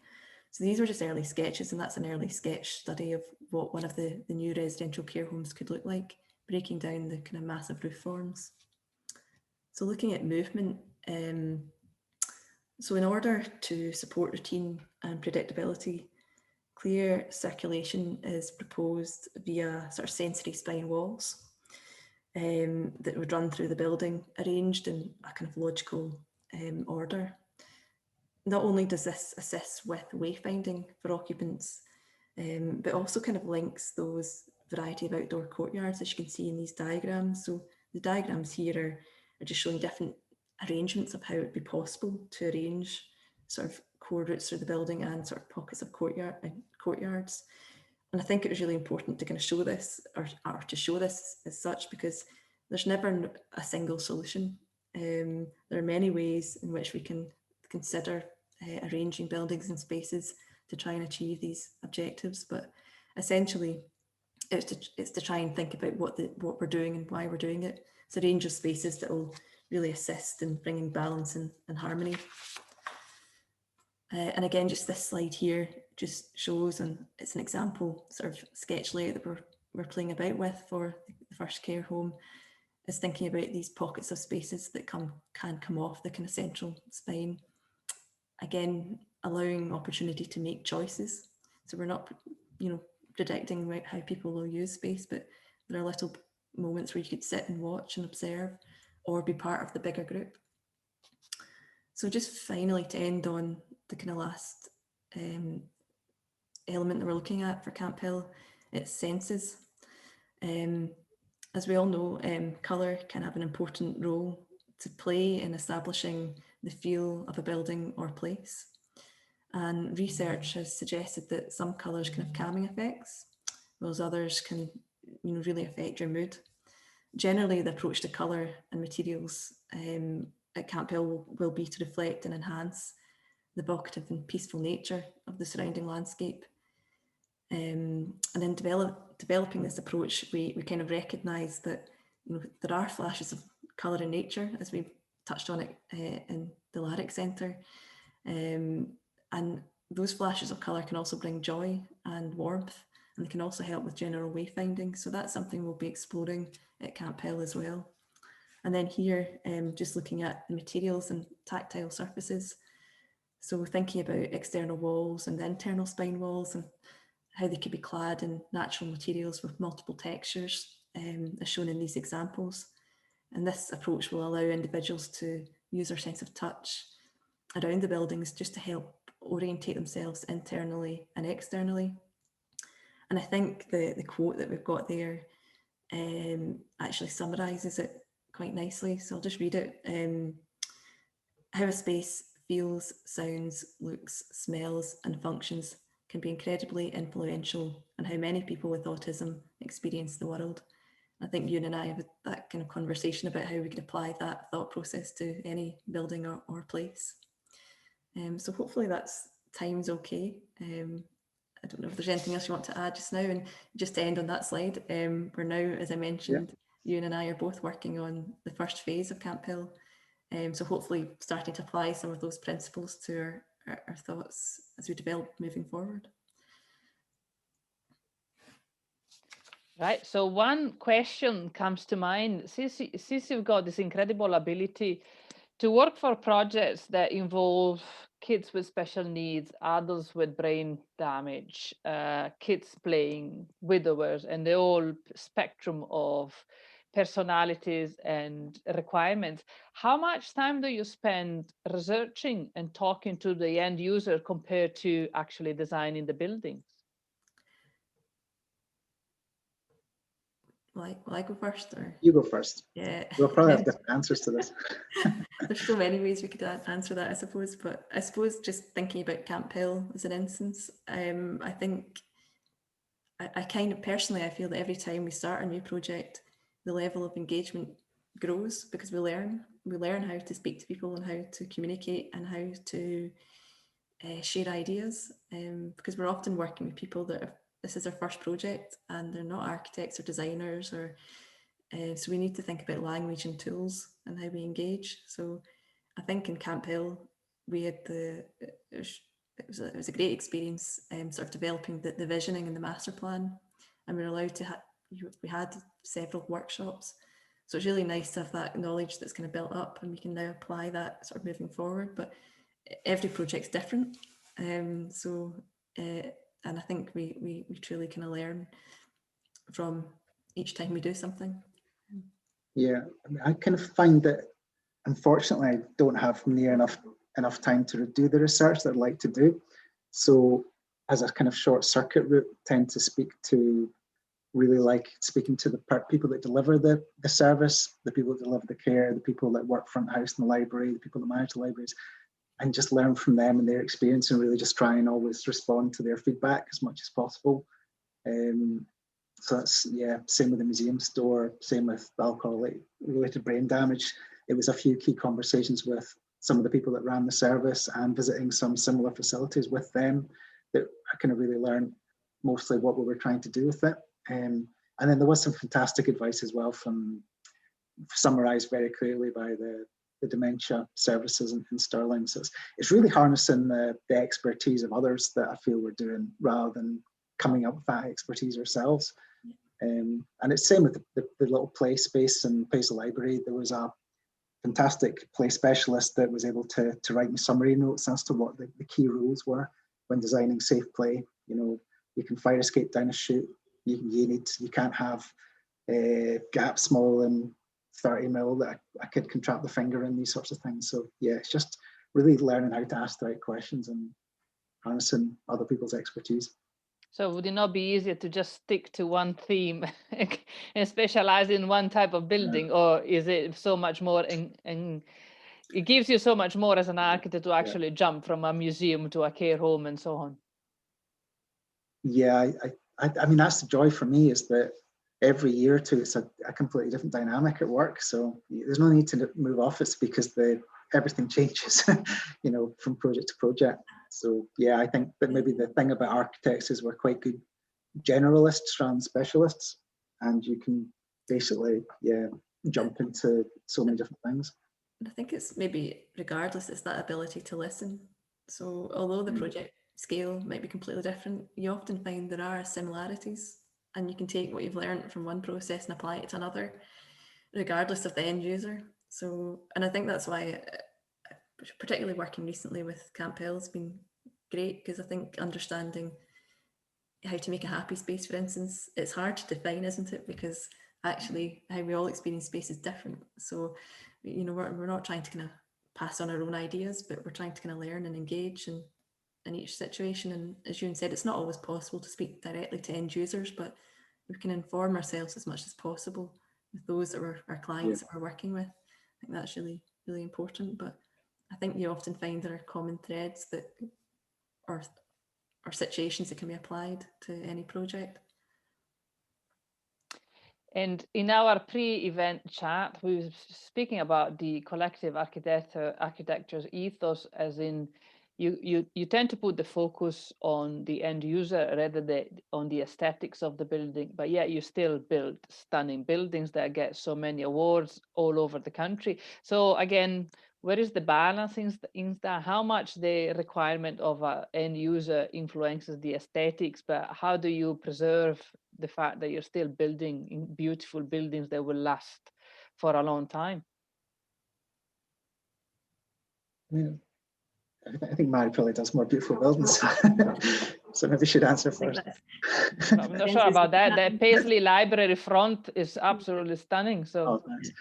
So these were just early sketches, and that's an early sketch study of what one of the new residential care homes could look like, breaking down the kind of massive roof forms. So looking at movement, so in order to support routine and predictability, clear circulation is proposed via sort of sensory spine walls that would run through the building, arranged in a kind of logical order. Not only does this assist with wayfinding for occupants, but also kind of links those variety of outdoor courtyards, as you can see in these diagrams. So the diagrams here are just showing different arrangements of how it would be possible to arrange sort of core routes through the building and sort of pockets of courtyards. And I think it was really important to kind of show this, or to show this as such, because there's never a single solution. There are many ways in which we can consider arranging buildings and spaces to try and achieve these objectives, but essentially it's to try and think about what we're doing and why we're doing it. It's a range of spaces that will really assist in bringing balance and harmony. And again, just this slide here just shows, and it's an example sort of sketch layout that we're playing about with for the first care home, is thinking about these pockets of spaces that can come off the kind of central spine. Again, allowing opportunity to make choices. So we're not, you know, predicting how people will use space, but there are little moments where you could sit and watch and observe, or be part of the bigger group. So just finally, to end on the kind of last element that we're looking at for Camp Hill, it's senses. As we all know, colour can have an important role to play in establishing the feel of a building or place. And research has suggested that some colours can have calming effects, whereas others can, you know, really affect your mood. Generally, the approach to colour and materials at Camp Hill will be to reflect and enhance the evocative and peaceful nature of the surrounding landscape. And in developing this approach, we kind of recognise that, you know, there are flashes of colour in nature, as we touched on it in the Laverty Centre. And those flashes of colour can also bring joy and warmth, and they can also help with general wayfinding. So that's something we'll be exploring at Camp Hill as well. And then here, just looking at the materials and tactile surfaces. So thinking about external walls and internal spine walls, and how they could be clad in natural materials with multiple textures, as shown in these examples. And this approach will allow individuals to use their sense of touch around the buildings just to help orientate themselves internally and externally. And I think the quote that we've got there actually summarises it quite nicely. So I'll just read it. How a space feels, sounds, looks, smells, and functions can be incredibly influential on how many people with autism experience the world. I think Ewan and I have that kind of conversation about how we can apply that thought process to any building or place. So hopefully that's time's okay. I don't know if there's anything else you want to add just now. And just to end on that slide, we're now, as I mentioned, Ewan and I are both working on the first phase of Camp Hill. So hopefully starting to apply some of those principles to our thoughts as we develop moving forward. Right, so one question comes to mind. Since you've got this incredible ability to work for projects that involve kids with special needs, adults with brain damage, kids playing, widowers, and the whole spectrum of personalities and requirements, how much time do you spend researching and talking to the end user compared to actually designing the buildings? Will I go first? Or? You go first. Yeah. We'll probably have different answers to this. There's so many ways we could answer that, I suppose. But I suppose just thinking about Camp Hill as an instance, I think I kind of personally, I feel that every time we start a new project, the level of engagement grows because we learn how to speak to people and how to communicate and how to share ideas, because we're often working with people that this is their first project and they're not architects or designers, or so we need to think about language and tools and how we engage. So I think in Camp Hill we had it was a great experience, sort of developing the visioning and the master plan, and we were allowed to we had several workshops. So it's really nice to have that knowledge that's kind of built up, and we can now apply that sort of moving forward. But every project's different, and I think we truly kind of learn from each time we do something. Yeah, I mean, I kind of find that unfortunately I don't have near enough time to do the research that I'd like to do. So as a kind of short circuit route, tend to really like speaking to the people that deliver the service, the people that deliver the care, the people that work front house in the library, the people that manage the libraries, and just learn from them and their experience, and really just try and always respond to their feedback as much as possible. So that's, yeah, same with the museum store, same with alcohol-related brain damage. It was a few key conversations with some of the people that ran the service and visiting some similar facilities with them that I kind of really learned mostly what we were trying to do with it. And then there was some fantastic advice as well summarised very clearly by the dementia services in Stirling. So it's really harnessing the expertise of others that I feel we're doing rather than coming up with that expertise ourselves. And it's same with the little play space in Paisley Library. There was a fantastic play specialist that was able to write me summary notes as to what the key rules were when designing safe play. You know, you can fire escape down a chute. You can't have gaps smaller than 30 mil that a kid can trap the finger in, these sorts of things. So yeah, it's just really learning how to ask the right questions and harnessing other people's expertise. So would it not be easier to just stick to one theme and specialize in one type of building, or is it so much more and it gives you so much more as an architect to actually jump from a museum to a care home and so on? Yeah, I mean, that's the joy for me, is that every year or two it's a completely different dynamic at work. So there's no need to move office because everything changes, you know, from project to project. So yeah, I think that maybe the thing about architects is we're quite good generalists rather than specialists, and you can basically jump into so many different things. I think it's maybe regardless, it's that ability to listen. So although the project scale might be completely different, you often find there are similarities, and you can take what you've learned from one process and apply it to another, regardless of the end user. So, and I think that's why, particularly working recently with Camp Hill has been great, because I think understanding how to make a happy space, for instance, it's hard to define, isn't it? Because actually how we all experience space is different. So, you know, we're not trying to kind of pass on our own ideas, but we're trying to kind of learn and engage in each situation. And as Ewan said, it's not always possible to speak directly to end users, but we can inform ourselves as much as possible with those that are our clients that we're working with. I think that's really, really important. But I think you often find there are common threads that are situations that can be applied to any project. And in our pre-event chat, we were speaking about the collective architecture's ethos, as in you tend to put the focus on the end user rather than on the aesthetics of the building, but yet you still build stunning buildings that get so many awards all over the country. So again, where is the balance in that? How much the requirement of an end user influences the aesthetics, but how do you preserve the fact that you're still building beautiful buildings that will last for a long time? Yeah. I think Mairi probably does more beautiful buildings, so maybe she'd answer first. I'm not sure about that. The Paisley Library front is absolutely stunning. So, oh, thanks.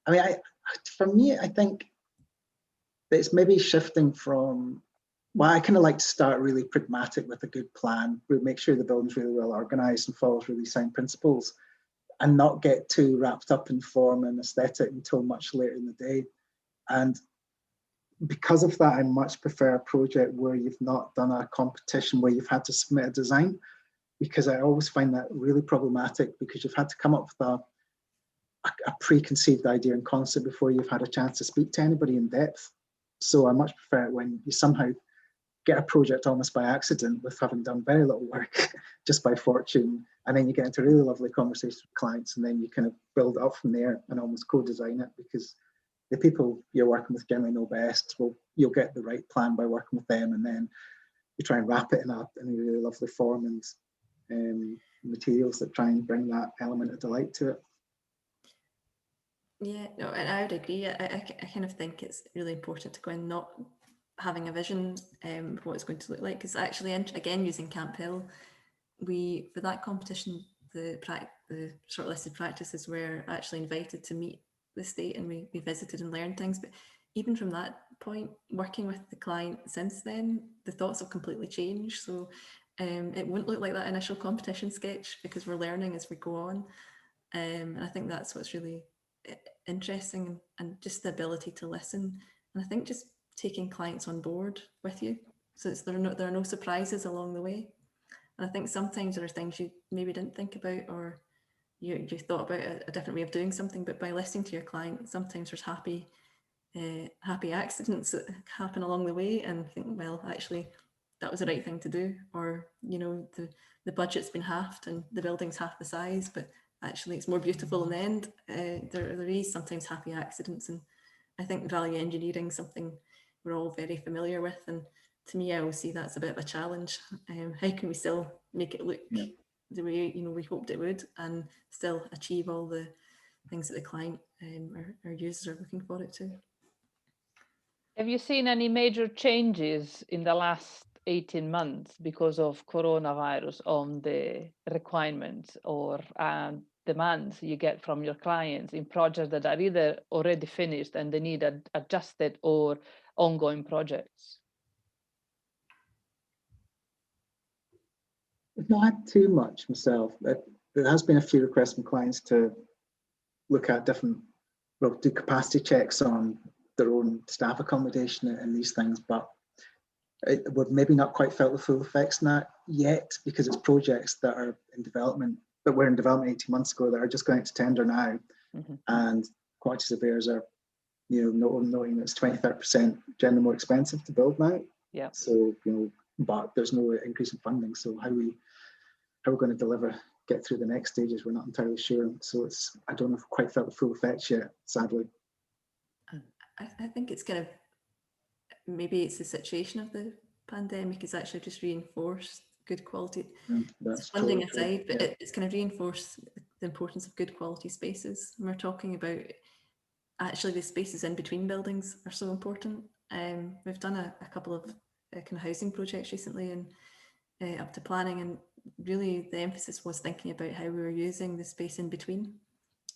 I mean, for me, I think that it's maybe shifting from. Well, I kind of like to start really pragmatic with a good plan. We make sure the building's really well organized and follows really sound principles, and not get too wrapped up in form and aesthetic until much later in the day. And because of that, I much prefer a project where you've not done a competition where you've had to submit a design, because I always find that really problematic, because you've had to come up with a preconceived idea and concept before you've had a chance to speak to anybody in depth. So I much prefer it when you somehow get a project almost by accident with having done very little work, just by fortune, and then you get into really lovely conversations with clients, and then you kind of build it up from there and almost co-design it, because the people you're working with generally know best. Well, you'll get the right plan by working with them, and then you try and wrap it in a really lovely form and materials that try and bring that element of delight to it. Yeah, no, and I would agree. I kind of think it's really important to go in not having a vision of what it's going to look like, because actually, again, using Camp Hill, for that competition, the shortlisted practices were actually invited to meet the state, and we visited and learned things. But even from that point, working with the client since then, the thoughts have completely changed. So it wouldn't look like that initial competition sketch, because we're learning as we go on. And I think that's what's really interesting, and just the ability to listen. And I think just taking clients on board with you, so there are no surprises along the way. And I think sometimes there are things you maybe didn't think about, or you thought about a different way of doing something, but by listening to your client, sometimes there's happy accidents that happen along the way, and think, well, actually that was the right thing to do. Or, you know, the budget's been halved and the building's half the size, but actually it's more beautiful in the end. There is sometimes happy accidents, and I think value engineering is something we're all very familiar with, and to me, I always see that's a bit of a challenge. How can we still make it look the way, you know, we hoped it would, and still achieve all the things that the client or users are looking for it to? Have you seen any major changes in the last 18 months because of coronavirus on the requirements or demands you get from your clients in projects that are either already finished and they need adjusted, or ongoing projects? I've not had too much myself. There has been a few requests from clients to look at do capacity checks on their own staff accommodation and these things, but we've maybe not quite felt the full effects in that yet, because it's projects that are in development, that were in development 18 months ago, that are just going into tender now. Mm-hmm. And quantity surveyors are, you know, knowing it's 25% generally more expensive to build now. Yeah. So, you know, but there's no increase in funding. So how we're going to get through the next stages, we're not entirely sure. So I don't know if we've quite felt the full effects yet, sadly. I think it's kind of, maybe it's the situation of the pandemic has actually just reinforced good quality. That's funding totally aside, but it's kind of reinforced the importance of good quality spaces. And we're talking about actually the spaces in between buildings are so important. We've done a couple of kind of housing projects recently, and up to planning, and really the emphasis was thinking about how we were using the space in between.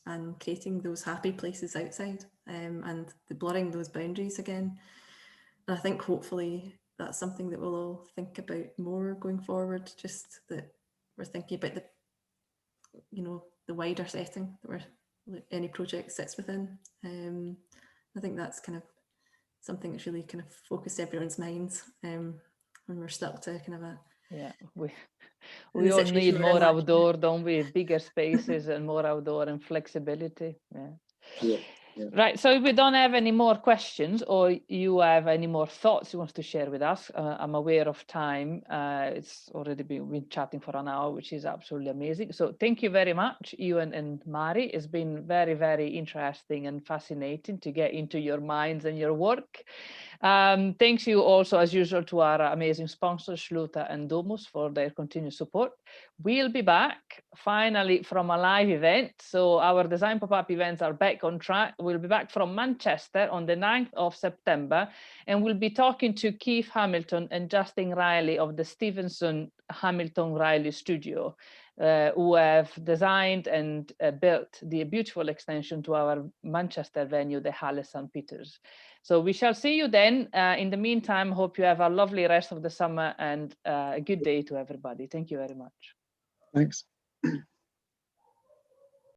and creating those happy places outside, and the blurring those boundaries again. And I think hopefully that's something that we'll all think about more going forward, just that we're thinking about the, you know, the wider setting that any project sits within. I think that's kind of something that's really kind of focused everyone's minds when we're stuck to kind of a we all need more actually. outdoor, don't we? Bigger spaces and more outdoor and flexibility. Yeah. Right, so if we don't have any more questions or you have any more thoughts you want to share with us, I'm aware of time. It's already been chatting for an hour, which is absolutely amazing. So thank you very much, Ewan and Mairi. It's been very, very interesting and fascinating to get into your minds and your work. Thanks you also, as usual, to our amazing sponsors, Schluter and Domus, for their continued support. We'll be back finally from a live event. So our design pop-up events are back on track. We'll be back from Manchester on the 9th of September, and we'll be talking to Keith Hamilton and Justin Riley of the Stevenson Hamilton Riley studio, who have designed and built the beautiful extension to our Manchester venue, the Halle St. Peter's. So we shall see you then. In the meantime, hope you have a lovely rest of the summer and a good day to everybody. Thank you very much. Thanks.